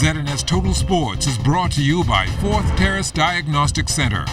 ZNS Total Sports is brought to you by Fourth Terrace Diagnostic Center.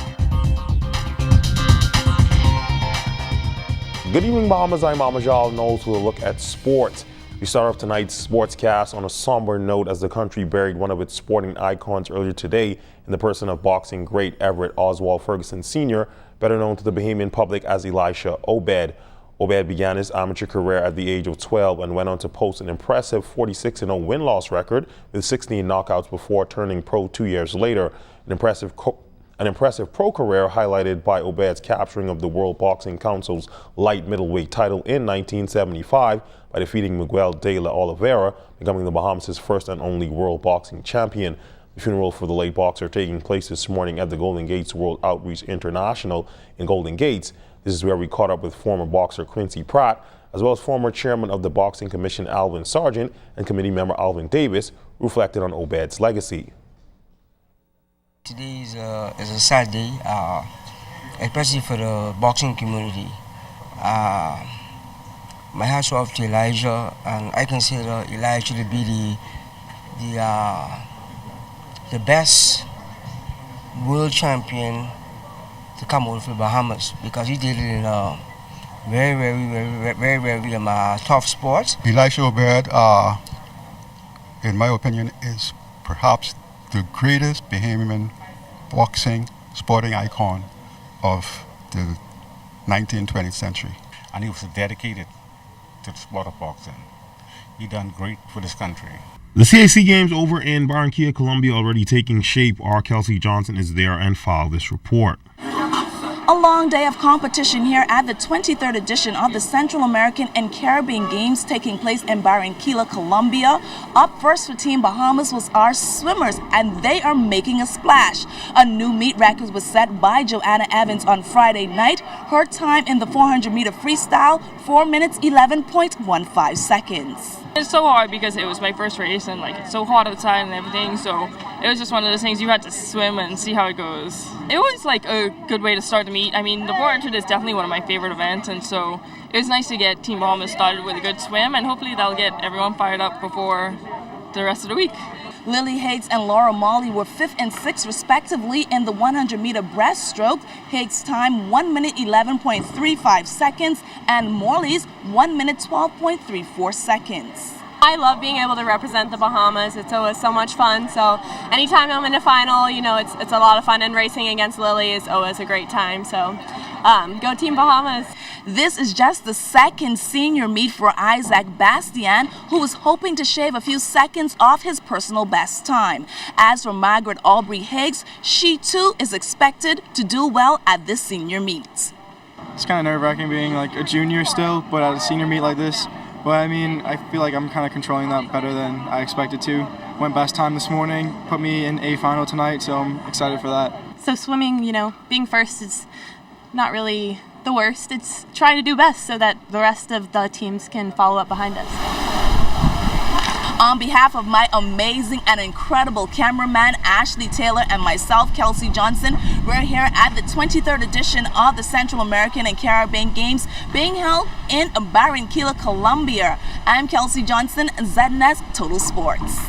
Good evening, Bahamas. I'm Amajal Knowles with a look at sports. We start off tonight's sportscast on a somber note as the country buried one of its sporting icons earlier today in the person of boxing great Everett Oswald Ferguson Sr., better known to the Bahamian public as Elisha Obed. Obed began his amateur career at the age of 12 and went on to post an impressive 46-0 win-loss record with 16 knockouts before turning pro 2 years later. An impressive pro career highlighted by Obed's capturing of the World Boxing Council's light middleweight title in 1975 by defeating Miguel de la Oliveira, becoming the Bahamas' first and only world boxing champion. The funeral for the late boxer taking place this morning at the Golden Gates World Outreach International in Golden Gates. This is where we caught up with former boxer Quincy Pratt, as well as former chairman of the Boxing Commission Alvin Sargent and committee member Alvin Davis, who reflected on Obed's legacy. Today is a sad day, especially for the boxing community. My hats off to Elijah, and I consider Elijah to be the best world champion to come over to the Bahamas, because he did it in a very tough sport. Elisha Obed, in my opinion, is perhaps the greatest Bahamian boxing sporting icon of the 19th, 20th century. And he was dedicated to the sport of boxing. He done great for this country. The CAC games over in Barranquilla, Colombia already taking shape. Our Kelsey Johnson is there and filed this report. A long day of competition here at the 23rd edition of the Central American and Caribbean Games taking place in Barranquilla, Colombia. Up first for Team Bahamas was our swimmers, and they are making a splash. A new meet record was set by Joanna Evans on Friday night. Her time in the 400-meter freestyle, 4 minutes 11.15 seconds. It's so hard because it was my first race and it's so hot outside and everything, so it was just one of those things you had to swim and see how it goes. It was a good way to start the meet. I mean, the 400 is definitely one of my favorite events, and so it was nice to get Team Bahamas started with a good swim, and hopefully that'll get everyone fired up before the rest of the week. Lily Higgs and Laura Molly were 5th and 6th respectively in the 100-meter breaststroke. Higgs' time 1 minute 11.35 seconds and Molly's 1 minute 12.34 seconds. I love being able to represent the Bahamas. It's always so much fun. So anytime I'm in a final, it's a lot of fun, and racing against Lily is always a great time. So go Team Bahamas. This is just the second senior meet for Isaac Bastian, who is hoping to shave a few seconds off his personal best time. As for Margaret Aubrey Higgs, she too is expected to do well at this senior meet. It's kind of nerve-wracking being a junior still, but at a senior meet like this. But I mean, I feel like I'm kind of controlling that better than I expected to. Went best time this morning, put me in a final tonight, so I'm excited for that. So swimming, being first is not really the worst. It's trying to do best so that the rest of the teams can follow up behind us. On behalf of my amazing and incredible cameraman, Ashley Taylor, and myself, Kelsey Johnson, we're here at the 23rd edition of the Central American and Caribbean Games being held in Barranquilla, Colombia. I'm Kelsey Johnson, ZNS Total Sports.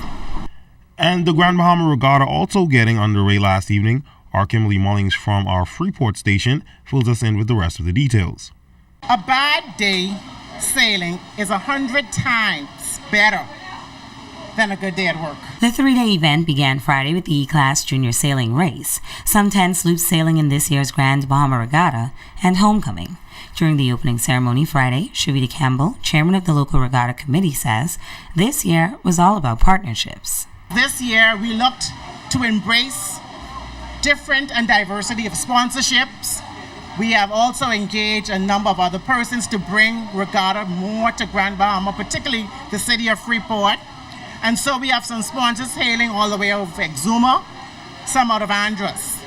And the Grand Bahama Regatta also getting underway last evening. Our Kimberly Mullings from our Freeport station fills us in with the rest of the details. A bad day sailing is 100 times better than a good day at work. The 3-day event began Friday with the E-Class Junior Sailing Race, some 10 sloops sailing in this year's Grand Bahama Regatta, and homecoming. During the opening ceremony Friday, Shavita Campbell, chairman of the local regatta committee, says this year was all about partnerships. This year we looked to embrace different and diversity of sponsorships. We have also engaged a number of other persons to bring regatta more to Grand Bahama, particularly the city of Freeport. And so we have some sponsors hailing all the way out of Exuma, some out of Andros.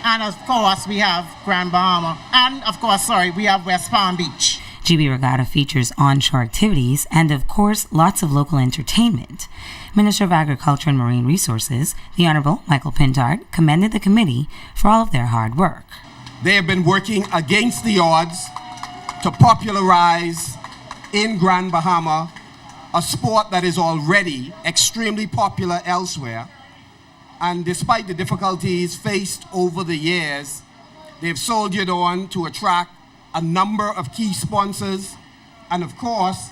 And of course we have Grand Bahama. And of course, we have West Palm Beach. GB Regatta features onshore activities and, of course, lots of local entertainment. Minister of Agriculture and Marine Resources, the Honorable Michael Pintard, commended the committee for all of their hard work. They have been working against the odds to popularize in Grand Bahama a sport that is already extremely popular elsewhere. And despite the difficulties faced over the years, they've soldiered on to attract a number of key sponsors. And of course,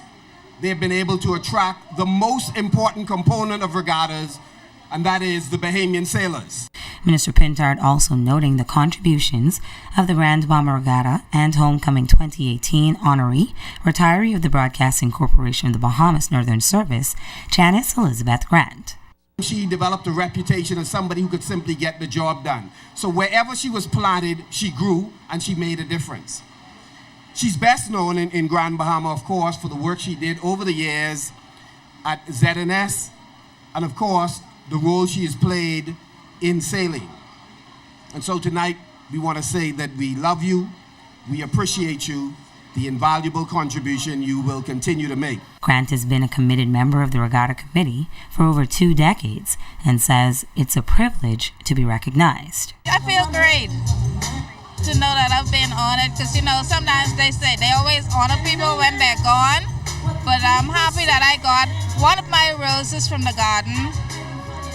they've been able to attract the most important component of regattas, and that is the Bahamian sailors. Minister Pintard also noting the contributions of the Grand Bahama Regatta and Homecoming 2018 honoree, retiree of the Broadcasting Corporation of the Bahamas Northern Service, Janice Elizabeth Grant. She developed a reputation as somebody who could simply get the job done. So wherever she was planted, she grew and she made a difference. She's best known in Grand Bahama, of course, for the work she did over the years at ZNS, and of course, the role she has played in sailing. And so tonight, we want to say that we love you, we appreciate you, the invaluable contribution you will continue to make. Grant has been a committed member of the Regatta Committee for over 2 decades and says it's a privilege to be recognized. I feel great to know that I've been honored, because sometimes they say they always honor people when they're gone, but I'm happy that I got one of my roses from the garden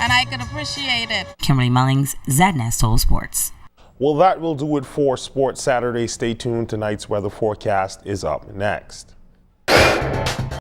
and I could appreciate it. Kimberly Mullings, ZNS Total Sports. Well, that will do it for Sports Saturday. Stay tuned. Tonight's weather forecast is up next.